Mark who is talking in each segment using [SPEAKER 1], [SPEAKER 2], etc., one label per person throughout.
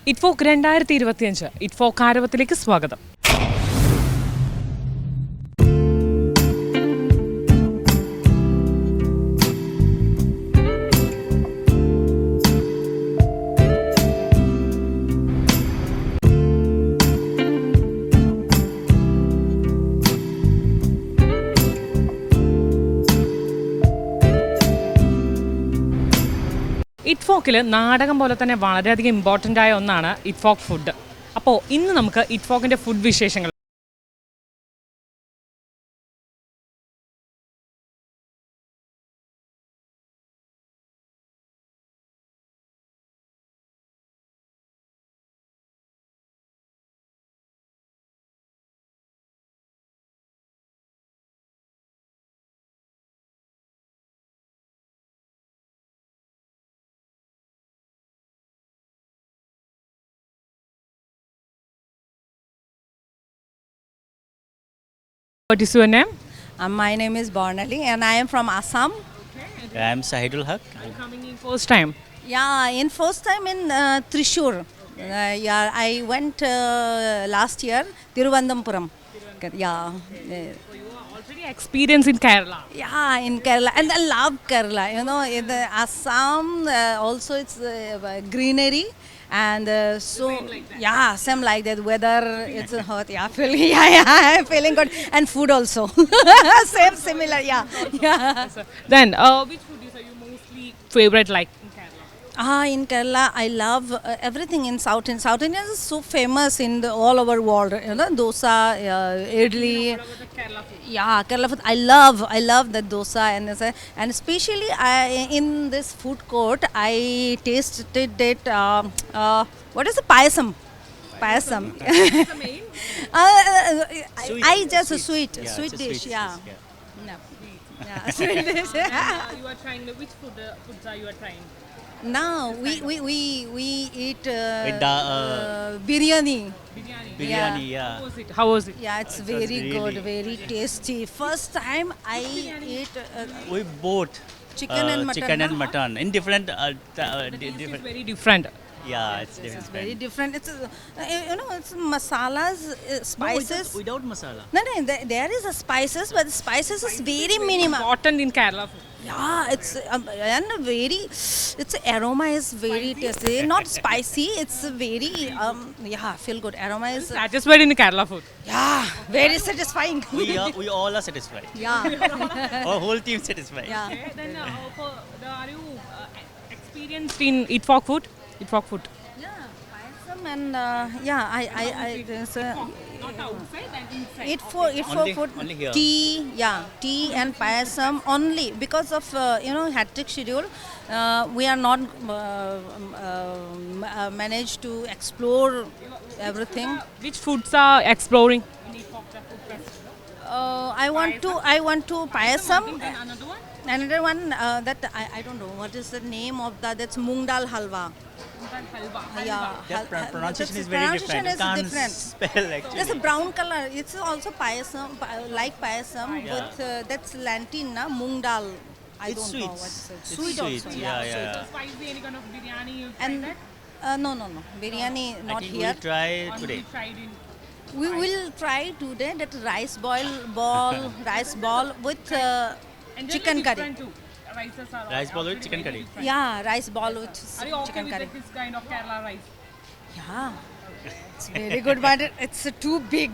[SPEAKER 1] ഇറ്റ്ഫോക്ക് 2025 ഇറ്റ്ഫോക്ക് ആരവത്തിലേക്ക് സ്വാഗതം. ഇറ്റ്ഫോക്കിൽ നാടകം പോലെ തന്നെ വളരെയധികം ഇമ്പോർട്ടൻ്റ് ആയ ഒന്നാണ് ഇറ്റ്ഫോക്ക് ഫുഡ്. അപ്പോൾ ഇന്ന് നമുക്ക് ഇറ്റ്ഫോക്കിൻ്റെ ഫുഡ് വിശേഷങ്ങൾ What is your name?
[SPEAKER 2] My name is Barnali and I am from Assam.
[SPEAKER 3] I am Sahidul Haq.
[SPEAKER 1] Are you coming in first time?
[SPEAKER 2] Yeah, in first time in Trishur. Yeah, I went last year, Thiruvananthapuram. Yeah.
[SPEAKER 1] So you are already experienced in Kerala.
[SPEAKER 2] Yeah, in Kerala. And I love Kerala. You know, in the Assam, also it's greenery. And yeah, same like that. Weather, it's hot. Yeah, feeling, I'm feeling good. And food also, same, similar. Yeah.
[SPEAKER 1] Then, which food are you mostly favorite like in Kerala?
[SPEAKER 2] In Kerala, I love everything in South India. South India is so famous in the all over world. You know, dosa, idli.
[SPEAKER 1] What about the Kerala food?
[SPEAKER 2] Yeah, Kerala food. I love the dosa and especially in this food court, I tasted it. What is the payasam? Payasam. I just sweet
[SPEAKER 3] Yeah,
[SPEAKER 2] sweet
[SPEAKER 3] it's a
[SPEAKER 2] dish.
[SPEAKER 3] sweet
[SPEAKER 2] Yeah.
[SPEAKER 3] dish,
[SPEAKER 2] No. Yeah, sweet dish.
[SPEAKER 1] You are trying which foods are you are trying?
[SPEAKER 2] Now we eat
[SPEAKER 3] With the,
[SPEAKER 2] biryani.
[SPEAKER 3] Biryani, yeah.
[SPEAKER 1] How was it?
[SPEAKER 2] Yeah, it's
[SPEAKER 3] It was
[SPEAKER 2] very good,
[SPEAKER 3] really-
[SPEAKER 2] very tasty. First time I ate
[SPEAKER 3] We both
[SPEAKER 2] chicken and mutton.
[SPEAKER 3] chicken and mutton in different,
[SPEAKER 1] It's
[SPEAKER 3] different.
[SPEAKER 1] very different.
[SPEAKER 3] Yeah, it's
[SPEAKER 2] It's
[SPEAKER 3] different.
[SPEAKER 2] very different. It's you know, it's masalas, spices.
[SPEAKER 3] Without masala.
[SPEAKER 2] No, there is a spices, but the spices is very minimal.
[SPEAKER 1] Important in Kerala food.
[SPEAKER 2] Yeah, it's and very, its aroma is very tasty. Not spicy. It's very yeah, feel good. Aroma is
[SPEAKER 1] Satisfied in Kerala food.
[SPEAKER 2] yeah, very satisfying.
[SPEAKER 3] We all are satisfied.
[SPEAKER 2] Yeah,
[SPEAKER 3] Our whole team satisfied.
[SPEAKER 2] yeah.
[SPEAKER 1] Okay, then are you experienced in Itfok food? Itfok food.
[SPEAKER 2] Yeah, payasam and yeah, I there's
[SPEAKER 1] Not outside and inside.
[SPEAKER 2] eat for
[SPEAKER 3] Only-
[SPEAKER 2] food.
[SPEAKER 3] only here.
[SPEAKER 2] Tea and payasam only because of you know, hectic schedule. We are not managed to explore everything.
[SPEAKER 1] Which foods are exploring? In Itfok food festival.
[SPEAKER 2] I want to payasam.
[SPEAKER 1] Then another one?
[SPEAKER 2] Another one that I don't know what is the name of that. That's moong dal halwa.
[SPEAKER 1] Halwa.
[SPEAKER 2] Yeah,
[SPEAKER 3] That pronunciation
[SPEAKER 2] that's-
[SPEAKER 3] is very
[SPEAKER 2] pronunciation
[SPEAKER 3] different.
[SPEAKER 2] is
[SPEAKER 3] Can't
[SPEAKER 2] different.
[SPEAKER 3] spell actually.
[SPEAKER 2] There's a brown color. It's also payasam, like payasam
[SPEAKER 3] Yeah.
[SPEAKER 2] with that's lantin, na moong dal. I
[SPEAKER 3] It's
[SPEAKER 2] don't
[SPEAKER 3] sweet.
[SPEAKER 2] know what is it.
[SPEAKER 3] It's
[SPEAKER 2] Sweet
[SPEAKER 3] sweet.
[SPEAKER 2] also.
[SPEAKER 3] Yeah,
[SPEAKER 2] sweet.
[SPEAKER 3] yeah.
[SPEAKER 1] Spicy, any kind of biryani you
[SPEAKER 2] And
[SPEAKER 1] tried
[SPEAKER 2] no, biryani
[SPEAKER 3] I
[SPEAKER 2] not
[SPEAKER 3] think
[SPEAKER 2] here.
[SPEAKER 3] we'll try
[SPEAKER 1] that?
[SPEAKER 3] today.
[SPEAKER 1] Only tried in
[SPEAKER 2] We will try today that rice ball with
[SPEAKER 1] and they're
[SPEAKER 2] chicken
[SPEAKER 1] like
[SPEAKER 2] curry.
[SPEAKER 1] different too. Rices are
[SPEAKER 3] Rice ball with
[SPEAKER 1] absolutely
[SPEAKER 3] chicken
[SPEAKER 1] very
[SPEAKER 3] curry.
[SPEAKER 1] different.
[SPEAKER 2] Yeah, rice ball with
[SPEAKER 1] Are you okay
[SPEAKER 2] chicken
[SPEAKER 1] with
[SPEAKER 2] curry.
[SPEAKER 1] this kind of Kerala rice?
[SPEAKER 2] Yeah, it's very good, but it's too big.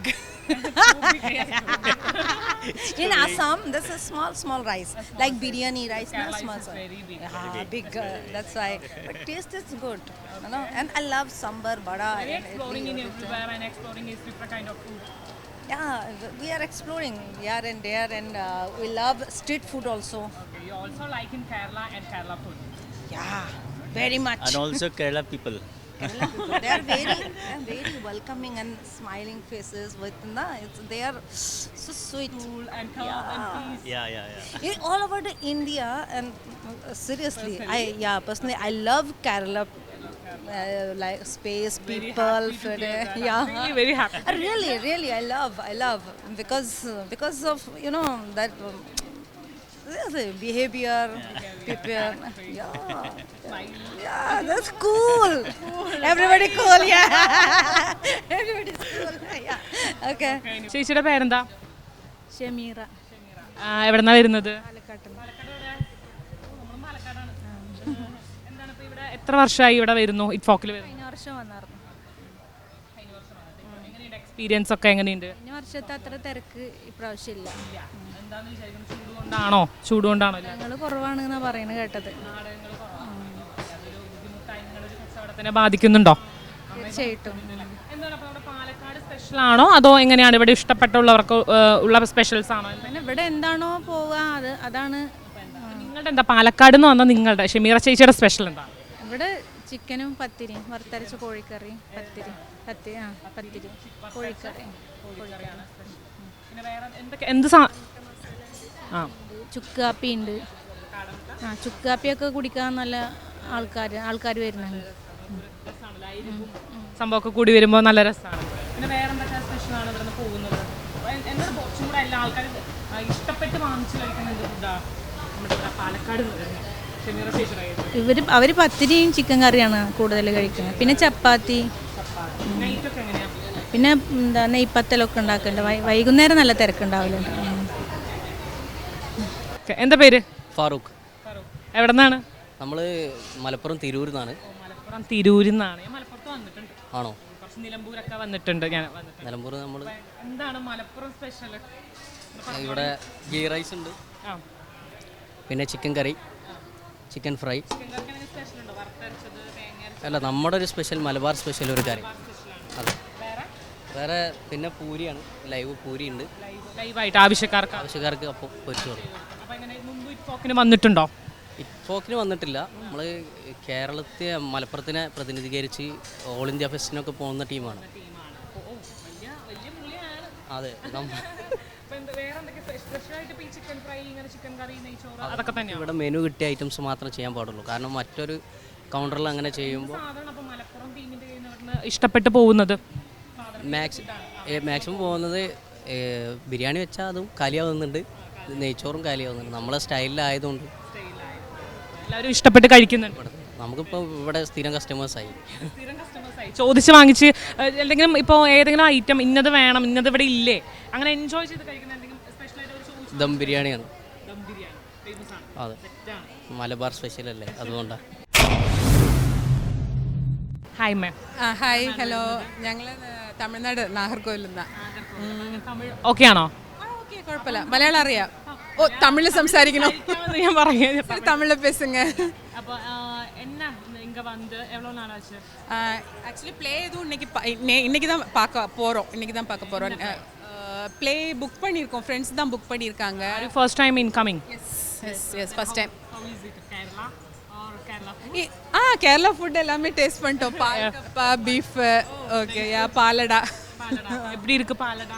[SPEAKER 2] In Assam, there's a small rice, like biryani rice, no
[SPEAKER 1] Kerala
[SPEAKER 2] small
[SPEAKER 1] is
[SPEAKER 2] size.
[SPEAKER 1] very big.
[SPEAKER 2] Yeah, big. That's why. But taste is good, you know. And I love sambar, bada.
[SPEAKER 1] Are you
[SPEAKER 2] and
[SPEAKER 1] exploring
[SPEAKER 2] idli,
[SPEAKER 1] in
[SPEAKER 2] everything.
[SPEAKER 1] everywhere and exploring is different kind of food?
[SPEAKER 2] Yeah, we are exploring here and there, and we love street food also.
[SPEAKER 1] Okay, you also like in Kerala and Kerala food.
[SPEAKER 2] Yeah, very much.
[SPEAKER 3] And also Kerala people.
[SPEAKER 2] Kerala people, they are very welcoming and smiling faces with they are so sweet.
[SPEAKER 1] Cool and calm and peace.
[SPEAKER 3] Yeah.
[SPEAKER 2] All over the India and seriously, personally I love Kerala. Like space,
[SPEAKER 1] Very
[SPEAKER 2] people,
[SPEAKER 1] happy to hear that.
[SPEAKER 2] yeah.
[SPEAKER 1] Really very happy.
[SPEAKER 2] Really, I love because of you know that behavior, people, yeah, Yeah, that's cool. Everybody cool, yeah. Everybody's cool, yeah. Okay.
[SPEAKER 1] ചേച്ചിയുടെ പേരെന്താ?
[SPEAKER 2] ഷമീറ.
[SPEAKER 1] എവിടെന്നാ വരുന്നത്?
[SPEAKER 2] പാലക്കാട്ട്.
[SPEAKER 1] എന്താണ് ഇപ്പോൾ ഇവിടെ എത്ര വർഷമായി ഇവിടെ വരുന്നു ഇറ്റ്ഫോക്കിൽ വരുന്നു?
[SPEAKER 2] കഴിഞ്ഞ വർഷം വന്നായിരുന്നു.
[SPEAKER 1] എങ്ങനെയുണ്ട് എക്സ്പീരിയൻസ് ഒക്കെ എങ്ങനെയുണ്ട്?
[SPEAKER 2] കഴിഞ്ഞ വർഷത്തെ അത്ര തിരക്ക് ഇപ്രാവശ്യം ഇല്ല.
[SPEAKER 1] എന്താണെന്ന് വിചാരിക്കുന്നത്? ചൂടുകൊണ്ടാണോ? ചൂടുകൊണ്ടാണോ?
[SPEAKER 2] ഞങ്ങൾ കുറവാണ് എന്നാ പറയുന്നത് കേട്ടത്.
[SPEAKER 1] കച്ചവടത്തിനെ ബാധിക്കുന്നുണ്ടോ?
[SPEAKER 2] തീർച്ചയായിട്ടും.
[SPEAKER 1] എന്താണ് അപ്പോൾ ഇവിടെ പാലക്കാട് സ്പെഷ്യൽ ആണോ അതോ എങ്ങനെയാണ് ഇവിടെ ഇഷ്ടപ്പെട്ടുള്ളവർക്ക് ഉള്ള സ്പെഷ്യൽസ് ആണോ?
[SPEAKER 2] പിന്നെ ഇവിടെ എന്താണോ പോവുക അതാണ്.
[SPEAKER 1] നിങ്ങളുടെ എന്താ പാലക്കാട് എന്ന് വന്നാൽ നിങ്ങളുടെ ഷമീറ ചേച്ചിയുടെ സ്പെഷ്യൽ എന്താ?
[SPEAKER 2] ഇവിടെ ചിക്കനും പത്തിരിയും വറുത്തരച്ച കോഴിക്കറിയും പത്തിരി കോഴിക്കറി.
[SPEAKER 1] പിന്നെ വേറെ എന്ത് ആ
[SPEAKER 2] ചുക്ക് കാപ്പി ഉണ്ട്. ചുക്ക് കാപ്പിയൊക്കെ കുടിക്കാൻ നല്ല ആൾക്കാർ വരുന്നുണ്ട്.
[SPEAKER 1] സംഭവമൊക്കെ കൂടി വരുമ്പോൾ നല്ല രസമാണ്. പിന്നെ വേറെ എന്തൊക്കെ സ്പെഷ്യലാണ് ഇവിടെ നിന്ന് പോകുന്നത്? എന്താണ് കുറച്ചും കൂടെ എല്ലാ ആൾക്കാരും ഇഷ്ടപ്പെട്ട് വാങ്ങിച്ച് കഴിക്കുന്നത് ഫുഡാണ് നമ്മുടെ പാലക്കാട് ഷമീറ ചേച്ചിയുടെ?
[SPEAKER 2] അവർ പത്തിരിയും ചിക്കൻ കറിയാണ് കൂടുതൽ കഴിക്കുന്നത്. പിന്നെ ചപ്പാത്തി,
[SPEAKER 1] നൈറ്റൊക്കെ എങ്ങനെയാണ്?
[SPEAKER 2] പിന്നെ എന്താ നെയ്പ്പത്തലൊക്കെ ഉണ്ടാക്കുന്നുണ്ട്. വൈകുന്നേരം നല്ല തിരക്കുണ്ടാവില്ല.
[SPEAKER 1] എന്താ പേര്?
[SPEAKER 4] ഫാറൂഖ്.
[SPEAKER 1] എവിടെ നിന്നാണ്?
[SPEAKER 4] നമ്മൾ മലപ്പുറം തിരൂരിൽ നിന്നാണ്.
[SPEAKER 1] മലപ്പുറം തിരൂരിൽ നിന്നാണ്. ഞാൻ മലപ്പുറത്ത് വന്നിട്ടുണ്ട്.
[SPEAKER 4] ആണോ?
[SPEAKER 1] കുറച്ച് നിലമ്പൂരൊക്കെ വന്നിട്ടുണ്ട്. ഞാൻ
[SPEAKER 4] നിലമ്പൂർ നമ്മൾ
[SPEAKER 1] എന്താണ് മലപ്പുറം സ്പെഷ്യൽ?
[SPEAKER 4] ഇവിടെ ഗീ റൈസ് ഉണ്ട്, പിന്നെ ചിക്കൻ കറി, ചിക്കൻ ഫ്രൈ. അല്ല, നമ്മുടെ ഒരു സ്പെഷ്യൽ മലബാർ സ്പെഷ്യൽ ഒരു കറി. അതെ. വേറെ പിന്നെ പൂരിയാണ്, ലൈവ് പൂരി ഉണ്ട്.
[SPEAKER 1] ലൈവായിട്ട് ആവശ്യക്കാർക്ക്
[SPEAKER 4] അപ്പോൾ പൊരിച്ചു കൊടുക്കും.
[SPEAKER 1] ഇറ്റ്ഫോക്കിന് വന്നിട്ടുണ്ടോ?
[SPEAKER 4] ഇറ്റ്ഫോക്കിന് വന്നിട്ടില്ല. നമ്മൾ കേരളത്തെ മലപ്പുറത്തിനെ പ്രതിനിധീകരിച്ച് ഓൾ ഇന്ത്യ ഫെസ്റ്റിനൊക്കെ പോകുന്ന ടീമാണ്. അതെ. ഇവിടെ മെനു കിട്ടിയ ഐറ്റംസ് മാത്രം ചെയ്യാൻ പാടുള്ളൂ. കാരണം മറ്റൊരു കൗണ്ടറിൽ അങ്ങനെ ചെയ്യുമ്പോൾ
[SPEAKER 1] ഇഷ്ടപ്പെട്ട് പോകുന്നത്
[SPEAKER 4] മാക്സിമം പോകുന്നത് ബിരിയാണി വെച്ചാൽ അതും കാലിയാവുന്നുണ്ട്, നെയ്ച്ചോറും കാലിയാവുന്നുണ്ട്. നമ്മളെ സ്റ്റൈലിലായതുകൊണ്ട്
[SPEAKER 1] എല്ലാവരും ഇഷ്ടപ്പെട്ട് കഴിക്കുന്നുണ്ട്.
[SPEAKER 4] നമുക്കിപ്പോൾ ഇവിടെ സ്ഥിരം കസ്റ്റമേഴ്സായി.
[SPEAKER 1] ചോദിച്ച് വാങ്ങിച്ച് എന്തെങ്കിലും ഇപ്പോൾ ഏതെങ്കിലും ഐറ്റം ഇന്നത് വേണം ഇന്നത് ഇവിടെ ഇല്ലേ അങ്ങനെ എൻജോയ് ചെയ്ത് കഴിക്കുന്ന എന്തെങ്കിലും സ്പെഷ്യൽ ആയിട്ട്?
[SPEAKER 4] ദം ബിരിയാണിയാണ്. അതെ, മലബാർ സ്പെഷ്യൽ അല്ലേ, അതുകൊണ്ടാണ്.
[SPEAKER 1] Hi ma'am.
[SPEAKER 5] Hi, hello. ഞങ്ങൾ തമിഴ്നാട് നാഗർകോവിലിൽ നിന്നാണ്.
[SPEAKER 1] തമിഴ് ഓക്കെ ആണോ?
[SPEAKER 5] ഓക്കെ, കുഴപ്പമില്ല. മലയാളം അറിയാം. ഓ, തമിഴിൽ സംസാരിക്കണോ?
[SPEAKER 1] ഞാൻ പറയാം.
[SPEAKER 5] തമിഴിൽ பேசுங்க.
[SPEAKER 1] അപ്പോൾ என்ன இங்கே வந்து எவ்வளோ நாள் ஆச்சு?
[SPEAKER 5] ஆக்சுவலி ப்ளே எதுவும் இன்னைக்கு தான் பார்க்க போகிறோம். ப்ளே புக் பண்ணியிருக்கோம். ஃப்ரெண்ட்ஸ் தான் புக் பண்ணியிருக்காங்க.
[SPEAKER 1] First time in coming?
[SPEAKER 5] Yes first time. Kerala food எல்லாமே டேஸ்ட் பண்ணிட்டோம். பால்கப்பா, பீஃப், ஓகே, பாலடா.
[SPEAKER 1] எப்படி இருக்கு பாலடா?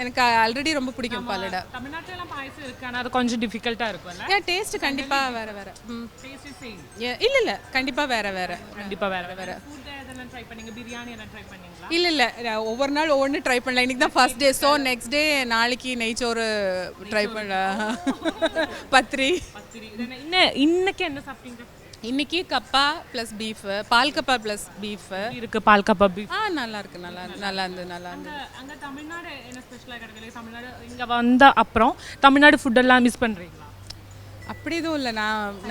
[SPEAKER 5] எனக்கு ஆல்ரெடி ரொம்ப பிடிக்கும் பாலடா.
[SPEAKER 1] தமிழ்நாட்டுல எல்லாம் பாயசம் இருக்கு, ஆனா அது கொஞ்சம் டிஃபிகல்ட்டா இருக்கும்ல?
[SPEAKER 5] டேஸ்ட் கண்டிப்பா வேற
[SPEAKER 1] டேஸ்ட் சேம்?
[SPEAKER 5] இல்ல கண்டிப்பா வேற
[SPEAKER 1] கண்டிப்பா வேற. ஃபுட் எதெல்லாம் ட்ரை பண்ணீங்க? பிரியாணி எல்லாம் ட்ரை பண்ணீங்களா?
[SPEAKER 5] இல்ல ஒவ்வொரு நாள் ஒவ்வொன்று ட்ரை பண்ணல. இன்னைக்கு தான் first day. So next day நாளைக்கு நெய்ச்சோறு ட்ரை பண்ண. பத்திரி.
[SPEAKER 1] இன்னைக்கு என்ன சாப்பிட்டீங்க?
[SPEAKER 5] இன்னைக்கு கப்பா ப்ளஸ் பீஃப், பால் கப்பா ப்ளஸ் பீஃப்
[SPEAKER 1] இருக்கு. பால் கப்பா பீஃப்
[SPEAKER 5] நல்லா இருக்கு. நல்லா இருந்து.
[SPEAKER 1] அங்க தமிழ்நாடு என்ன ஸ்பெஷலா கிடைக்கல? தமிழ்நாடு இங்க வந்த அப்புறம் தமிழ்நாடு ஃபுட் எல்லாம் மிஸ் பண்றீங்களா?
[SPEAKER 5] அப்படி எதுவும் இல்லை.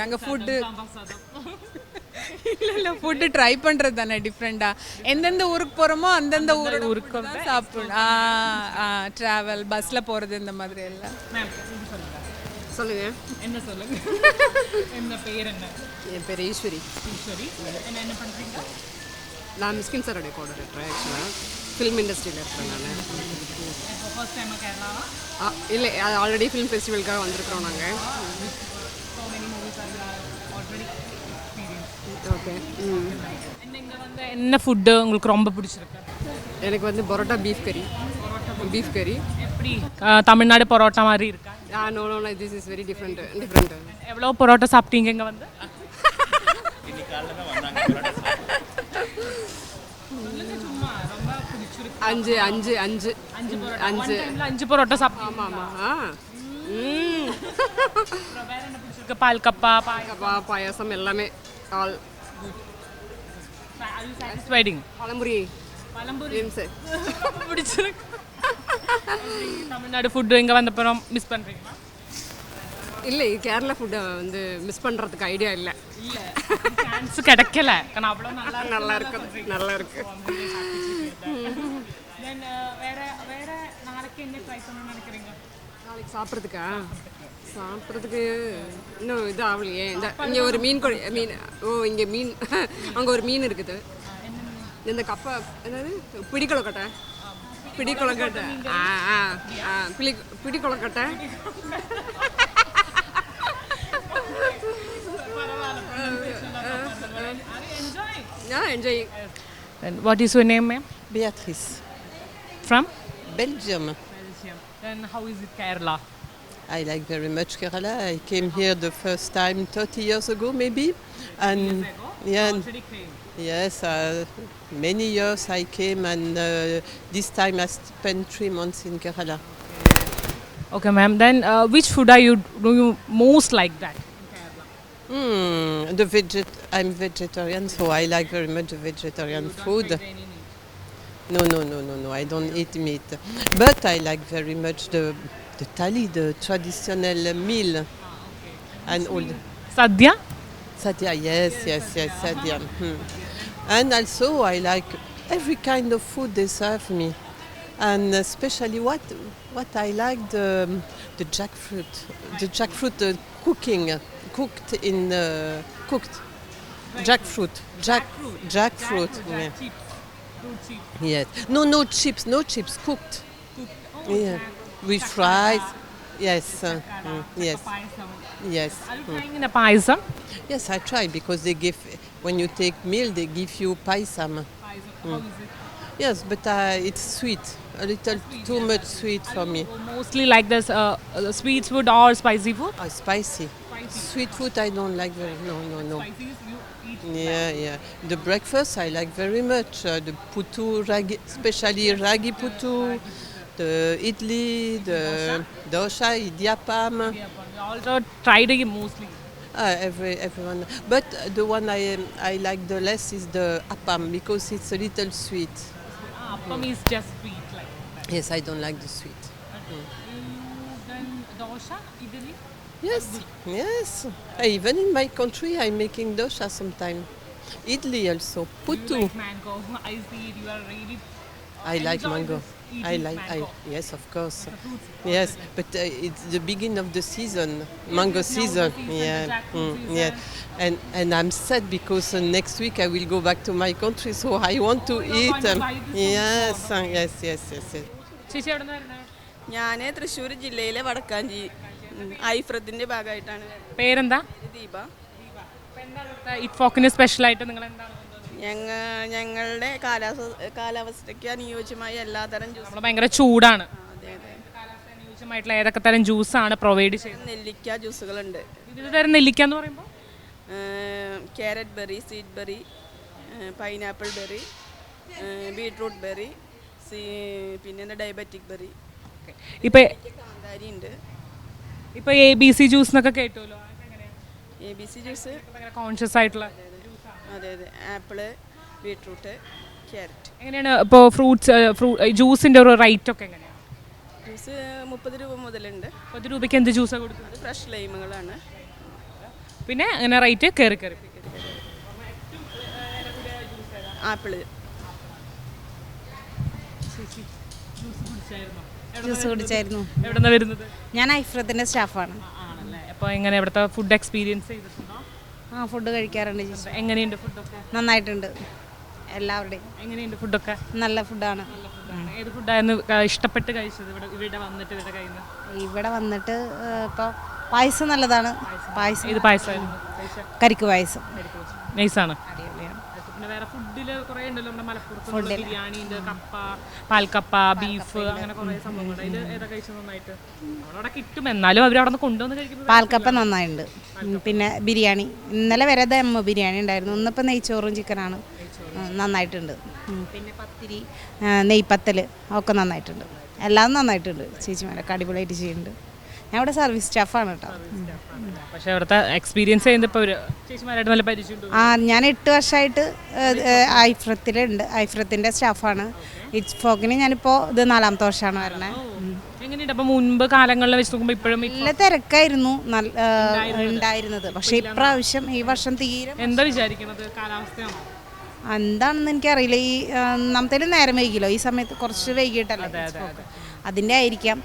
[SPEAKER 5] நாங்கள் ஃபுட்டு இல்லை ஃபுட்டு ட்ரை பண்ணுறது தானே டிஃப்ரெண்ட்டாக. எந்தெந்த ஊருக்கு போகிறோமோ அந்தந்த ஊருக்கு சாப்பிடணும். ட்ராவல் பஸ்ஸில் போகிறது இந்த மாதிரி எல்லாம்.
[SPEAKER 6] சொல்லுங்க.
[SPEAKER 1] என்ன சொல்லுங்க? என்ன பேர் என்ன?
[SPEAKER 6] என் பேர் ஈஸ்வரி.
[SPEAKER 1] என்ன பண்ணுறீங்க?
[SPEAKER 6] நான் மிஸ்கின் சாரோடைய கோஆர்டினேட்டர். ஆக்சுவலாக ஃபிலிம் இண்டஸ்ட்ரியில் இருக்கேன் நான்.
[SPEAKER 1] ஃபர்ஸ்ட் டைம் கேரளாவா?
[SPEAKER 6] இல்லை, ஆல்ரெடி ஃபிலிம் ஃபெஸ்டிவலுக்காக வந்திருக்கிறோம் நாங்கள். ஓகே.
[SPEAKER 1] என்ன ஃபுட்டு உங்களுக்கு ரொம்ப பிடிச்சிருக்கு?
[SPEAKER 6] எனக்கு வந்து பரோட்டா பீஃப் கறி.
[SPEAKER 1] எப்படி தமிழ்நாடு பரோட்டா மாதிரி இருக்கா?
[SPEAKER 6] No this is very different.
[SPEAKER 1] எவ்வளோ பரோட்டா சாப்பிட்டீங்க இங்கே வந்து? அஞ்சு பரோட்டா சாப்பிட்டீங்க.
[SPEAKER 6] ஆமாம்.
[SPEAKER 1] பால் கப்பா
[SPEAKER 6] பாயாசம் எல்லாமே All.
[SPEAKER 1] Are you satisfied?
[SPEAKER 6] Palamburi.
[SPEAKER 1] Palamburi.
[SPEAKER 6] Dreams.
[SPEAKER 1] பிடிச்சிருக்கு. தமிழ்நாடு ஃபுட்டு இங்கே வந்தப்புறம் மிஸ் பண்ணுறீங்களா?
[SPEAKER 6] இல்லை கேரளா ஃபுட்டை வந்து மிஸ் பண்ணுறதுக்கு ஐடியா இல்லை.
[SPEAKER 1] இல்லை, சான்ஸ் கிடைக்கல. ஆனால் அவ்வளோ
[SPEAKER 6] நல்லா இருக்கு.
[SPEAKER 1] தென் வேற நாளைக்கு என்ன ட்ரை பண்ணணும்னு நினைக்கிறீங்க?
[SPEAKER 6] நாளைக்கு சாப்பிட்றதுக்கு இன்னும் இது ஆகலையே. இங்கே ஒரு மீன் இங்கே மீன் அங்கே ஒரு மீன் இருக்குது. இந்த கப்பை என்னது பிடிக்கொலக்கட்டை. பிடிக்கொலக்கட்டை. Enjoying.
[SPEAKER 1] And what is your name, ma'am?
[SPEAKER 7] Beatrice,
[SPEAKER 1] From?
[SPEAKER 7] Belgium.
[SPEAKER 1] Belgium. Then how is it Kerala?
[SPEAKER 7] I like very much Kerala. I came here the first time 30 years ago, maybe. And yeah,
[SPEAKER 1] Already came.
[SPEAKER 7] yes, many years I came, and this time I spent 3 months in Kerala.
[SPEAKER 1] Okay, ma'am. Then which food do you most like that in Kerala?
[SPEAKER 7] I'm vegetarian, so I like very much the vegetarian food. No, I don't eat meat. But I like very much the thali, the traditional meal. And all the
[SPEAKER 1] Sadhya?
[SPEAKER 7] sadhya, yes, sadhya. And also I like every kind of food they serve me. And especially what I like, the jackfruit. The jackfruit cooked in cooked. Jackfruit. Jackfruit. Yeah.
[SPEAKER 1] Fruit chips.
[SPEAKER 7] Yes. No chips. Cooked. Yeah. With fries. Yes. Yes.
[SPEAKER 1] Payasam.
[SPEAKER 7] Yes.
[SPEAKER 1] Are you trying in a payasam?
[SPEAKER 7] Yes, I try because they give when you take meal they give you paisam.
[SPEAKER 1] How is it?
[SPEAKER 7] Yes, but it's sweet. A little too much sweet for me.
[SPEAKER 1] Mostly like this sweet food or spicy food?
[SPEAKER 7] Spicy. Sweet food I don't like very. No.
[SPEAKER 1] Spicy is you eat.
[SPEAKER 7] Yeah. The breakfast I like very much. The putu, ragi, especially ragi putu, the idli, the dosha, idiyappam.
[SPEAKER 1] You also tried it mostly.
[SPEAKER 7] Everyone. But the one I like the less is the appam because it's a little sweet.
[SPEAKER 1] Appam is just sweet like that.
[SPEAKER 7] Yes, I don't like the sweet.
[SPEAKER 1] Then dosha, idli?
[SPEAKER 7] Yes. Even in my country, I'm making dosha sometime. Idli also.
[SPEAKER 1] You
[SPEAKER 7] Putu.
[SPEAKER 1] like mango. I see it. You are really
[SPEAKER 7] I like
[SPEAKER 1] enjoy
[SPEAKER 7] mango.
[SPEAKER 1] this eating mango.
[SPEAKER 7] Yes, of course. Yes, but it's the beginning of the season, mango season.
[SPEAKER 1] season, the
[SPEAKER 7] Yeah.
[SPEAKER 1] jackfruit season.
[SPEAKER 7] Yeah. And I'm sad because next week I will go back to my country, so I want to
[SPEAKER 1] you're
[SPEAKER 7] eat.
[SPEAKER 1] going to buy this
[SPEAKER 7] Yes.
[SPEAKER 1] ചേച്ചി എവിടെ നിന്ന് വരുന്നത്?
[SPEAKER 8] ഞാൻ തൃശ്ശൂർ ജില്ലയിലെ വടക്കാഞ്ചി ഐഫ്രത്തിൻ്റെ ഭാഗമായിട്ടാണ് വരുന്നത്.
[SPEAKER 1] പേരെന്താ?
[SPEAKER 8] Deepa.
[SPEAKER 1] ഇറ്റ്ഫോക്കിന് special ആയിട്ട് നിങ്ങൾ എന്താണ്
[SPEAKER 8] ഞങ്ങളുടെ കാലാവസ്ഥയ്ക്ക് അനുയോജ്യമായ എല്ലാതരം ജ്യൂസ്.
[SPEAKER 1] നമ്മൾ ഭയങ്കര ചൂടാണ്.
[SPEAKER 8] അതെ.
[SPEAKER 1] കാലാവസ്ഥ അനുയോജ്യമായിട്ടുള്ള ഏതൊക്കെ തരം ജ്യൂസാണ് പ്രൊവൈഡ് ചെയ്യുന്നത്?
[SPEAKER 8] നെല്ലിക്ക ജ്യൂസുകളുണ്ട്.
[SPEAKER 1] വിവിധ തരം നെല്ലിക്ക എന്ന് പറയുമ്പോൾ
[SPEAKER 8] carrot berry, sweet berry, pineapple berry, beetroot berry, പിന്നെ ഡയബറ്റിക് ബെറി,
[SPEAKER 1] ഇപ്പം
[SPEAKER 8] കാന്താരി ഉണ്ട്.
[SPEAKER 1] ഇപ്പം ABC ജ്യൂസ് എന്നൊക്കെ കേട്ടുമല്ലോ.
[SPEAKER 8] ABC juice.
[SPEAKER 1] ഭയങ്കര കോൺഷ്യസ് ആയിട്ടുള്ള
[SPEAKER 8] അതെ. Apple, beetroot, carrot.
[SPEAKER 1] എങ്ങനെയാണ് ഇപ്പോൾ ജ്യൂസിൻ്റെ ഒരു റേറ്റ് ഒക്കെ എങ്ങനെയാണ്?
[SPEAKER 8] ജ്യൂസ് 30 രൂപ മുതലുണ്ട്.
[SPEAKER 1] 10 രൂപയ്ക്ക് എന്ത് ജ്യൂസാണ് കൊടുക്കുന്നത്?
[SPEAKER 8] അത് ഫ്രഷ് ലൈമുകളാണ്.
[SPEAKER 1] പിന്നെ അങ്ങനെ റേറ്റ് കയറി
[SPEAKER 8] ആപ്പിള്.
[SPEAKER 2] ജ്യൂസ് കുടിച്ചായിരുന്നു.
[SPEAKER 1] എവിടെ നിന്നാണ് വരുന്നത്?
[SPEAKER 2] ഞാൻ ഐഫ്രത്തിൻ്റെ സ്റ്റാഫാണ്.
[SPEAKER 1] ആണല്ലേ. അപ്പോൾ എങ്ങനെ ഇവിടുത്തെ ഫുഡ് എക്സ്പീരിയൻസ് ചെയ്തിട്ടുണ്ടോ?
[SPEAKER 2] ഫുഡ് കഴിക്കാറുണ്ട് ചേച്ചി.
[SPEAKER 1] എങ്ങനെയുണ്ട് ഫുഡൊക്കെ?
[SPEAKER 2] നന്നായിട്ടുണ്ട്. എല്ലാവരുടെയും
[SPEAKER 1] എങ്ങനെയുണ്ട് ഫുഡൊക്കെ?
[SPEAKER 2] നല്ല ഫുഡാണ്.
[SPEAKER 1] ഏത് ഫുഡായിരുന്നു ഇഷ്ടപ്പെട്ട് കഴിച്ചത് ഇവിടെ വന്നിട്ട് ഇവിടെ കഴിയുന്നത്?
[SPEAKER 2] ഇവിടെ വന്നിട്ട് ഇപ്പോൾ പായസം നല്ലതാണ്. പായസം
[SPEAKER 1] ഏത് പായസമായിരുന്നു?
[SPEAKER 2] കരിക്ക് പായസം
[SPEAKER 1] നൈസാണ്.
[SPEAKER 2] അടിപൊളിയാണ്.
[SPEAKER 1] പിന്നെ വേറെ ഫുഡിൽ കുറേ ഉണ്ടല്ലോ നമ്മുടെ മലപ്പുറത്ത്. ബിരിയാണി ഉണ്ട്, കപ്പ, പാൽക്കപ്പ, ബീഫ്, അങ്ങനെ കുറേ സംഭവങ്ങളുണ്ട്. അതിൽ ഏതാ കഴിച്ചത് നന്നായിട്ട്? അവിടെ കിട്ടും, എന്നാലും അവർ അവിടെ നിന്ന് കൊണ്ടുവന്ന് കഴിക്കുന്നത്.
[SPEAKER 2] പാൽക്കപ്പ നന്നായിട്ടുണ്ട്. പിന്നെ ബിരിയാണി ഇന്നലെ വരെ ദം ബിരിയാണി ഉണ്ടായിരുന്നു. ഇന്നിപ്പോൾ നെയ്ച്ചോറും ചിക്കനാണ്. നന്നായിട്ടുണ്ട്. പിന്നെ പത്തിരി, നെയ്പ്പത്തൽ ഒക്കെ നന്നായിട്ടുണ്ട്. എല്ലാം നന്നായിട്ടുണ്ട്. ചേച്ചിമാരൊക്കെ അടിപൊളിയായിട്ട് ചെയ്യുന്നുണ്ട്.
[SPEAKER 9] ഞാൻ ഇവിടെ സർവീസ് സ്റ്റാഫാണ് കേട്ടോ.
[SPEAKER 1] പക്ഷേ അവിടുത്തെ എക്സ്പീരിയൻസ് ചെയ്യുന്നത് ഇപ്പോൾ ഒരു ചേച്ചിമാരായിട്ട് നല്ല പരിചയമുണ്ട്.
[SPEAKER 9] ഞാൻ 8 വർഷമായിട്ട് ഐഫ്രത്തിലുണ്ട്. ഐഫ്രത്തിൻ്റെ സ്റ്റാഫാണ്. ഇറ്റ്ഫോക്കിന് ഞാനിപ്പോൾ ഇത് 4ാമത്തെ വർഷമാണ് വരണേ.
[SPEAKER 1] എങ്ങനെയുണ്ട് അപ്പോൾ മുൻപ് കാലങ്ങളിൽ വെച്ച് നോക്കുമ്പോൾ ഇപ്പോഴും
[SPEAKER 9] നല്ല തിരക്കായിരുന്നു ഉണ്ടായിരുന്നത്. പക്ഷേ ഇപ്രാവശ്യം ഈ വർഷം തീരെ
[SPEAKER 1] എന്താ വിചാരിക്കുന്നത്? കാലാവസ്ഥയാണോ?
[SPEAKER 9] എന്താണെന്ന് എനിക്കറിയില്ല. ഈ നമുത്തേലും നേരം വൈകില്ലോ, ഈ സമയത്ത് കുറച്ച് വൈകിട്ടല്ലേ, അതിൻ്റെ ആയിരിക്കാം.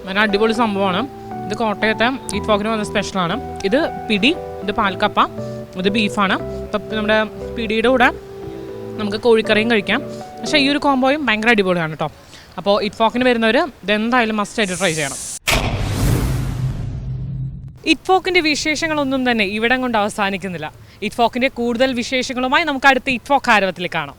[SPEAKER 1] നല്ല അടിപൊളി സംഭവമാണ് ഇത്. കോട്ടയത്തെ ഇറ്റ്ഫോക്കിന് വന്ന സ്പെഷ്യലാണ് ഇത്. പിടി, ഇത് പാൽക്കപ്പ, ഇത് ബീഫാണ്. ഇപ്പം നമ്മുടെ പിടിയുടെ കൂടെ നമുക്ക് കോഴിക്കറിയും കഴിക്കാം. പക്ഷേ ഈ ഒരു കോംബോയും ഭയങ്കര അടിപൊളിയാണ് കേട്ടോ. അപ്പോൾ ഇറ്റ്ഫോക്കിന് വരുന്നവർ ഇതെന്തായാലും മസ്റ്റായിട്ട് ട്രൈ ചെയ്യണം. ഇറ്റ്ഫോക്കിൻ്റെ വിശേഷങ്ങളൊന്നും തന്നെ ഇവിടം കൊണ്ട് അവസാനിക്കുന്നില്ല. ഇറ്റ്ഫോക്കിൻ്റെ കൂടുതൽ വിശേഷങ്ങളുമായി നമുക്ക് അടുത്ത ഇറ്റ്ഫോക്ക് ആരവത്തിൽ കാണാം.